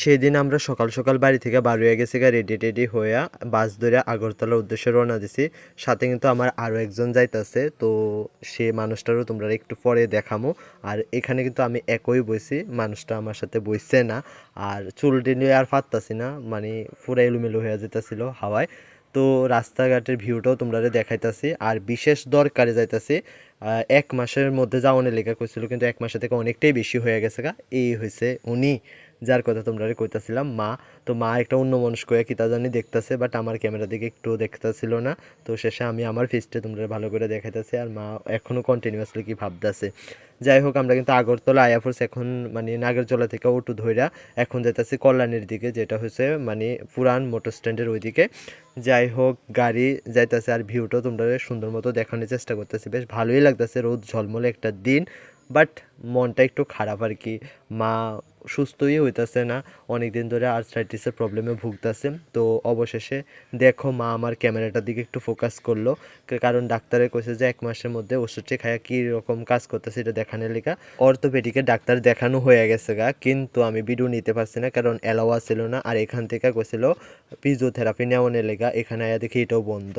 সেদিন আমরা সকাল সকাল বাড়ি থেকে বার হয়ে গেছি রেডি টেডি হইয়া বাস ধরে আগরতলার উদ্দেশ্যে রওনা দিছি। সাথে কিন্তু আমার আরও একজন যাইতাছে, তো সে মানুষটারও তোমরা একটু পরে দেখামো। আর এখানে কিন্তু আমি একই বইছি, মানুষটা আমার সাথে বইছে না। আর চুলটি নিয়ে আর পারতাছি না, মানে পুরো এলোমেলো হয়ে যেতেছিল হাওয়ায়। তো রাস্তাঘাটের ভিউটাও তোমরা দেখাইতাছি। আর বিশেষ দরকারে যাইতাছি, 1 মাসের মধ্যে যাওয়ানের লেখা কইছিল, কিন্তু 1 মাসের থেকে অনেকটাই বেশি হয়ে গেছে এই হয়েছে উনি যার কথা তোমরা কইতাছিলাম, মা। তো মা একটা অন্য মানুষ কয়ে কি তা জানি দেখতেছে, বাট আমার ক্যামেরা দিকে একটু দেখতেছিল না। তো শেষে আমি আমার ফেসটা তোমরা ভালো করে দেখাইতেছি, আর মা এখনও কন্টিনিউয়াসলি কি ভাবতেছে। যাই হোক, আমরা কিন্তু আগরতলা আয়াফোর্স এখন মানে নাগরতলা থেকে অটো ধইরা এখন যাইতেছি কল্যাণীর দিকে, যেটা হচ্ছে মানে পুরান মোটর স্ট্যান্ডের ওইদিকে। যাই হোক, গাড়ি যাইতেছে আর ভিউটাও তোমরা সুন্দর মতো দেখানোর চেষ্টা করতেছি। বেশ ভালোই লাগতেছে, রোদ ঝলমলে একটা দিন। বাট মনটা একটু খারাপ আর কি। মা সুস্থই হইতাছে না, অনেক দিন ধরে আর্থ্রাইটিসের প্রবলেমে ভুগতেছে। তো অবশেষে দেখো মা আমার ক্যামেরাটার দিকে একটু ফোকাস করলো, কারণ ডাক্তারে কইছে যে 1 মাসের মধ্যে ওষুধটি খায়া কী রকম কাজ করতেছে এটা দেখানোর লেখা। অর্থোপেডিকের ডাক্তার দেখানো হয়ে গেছে কিন্তু আমি ভিডিও নিতে পারছি না, কারণ অ্যালাওয়া ছিল না। আর এখান থেকে কইছিল ফিজিওথেরাপি নেওয়ানোর লেগা, এখানে আয়া দেখি এটাও বন্ধ।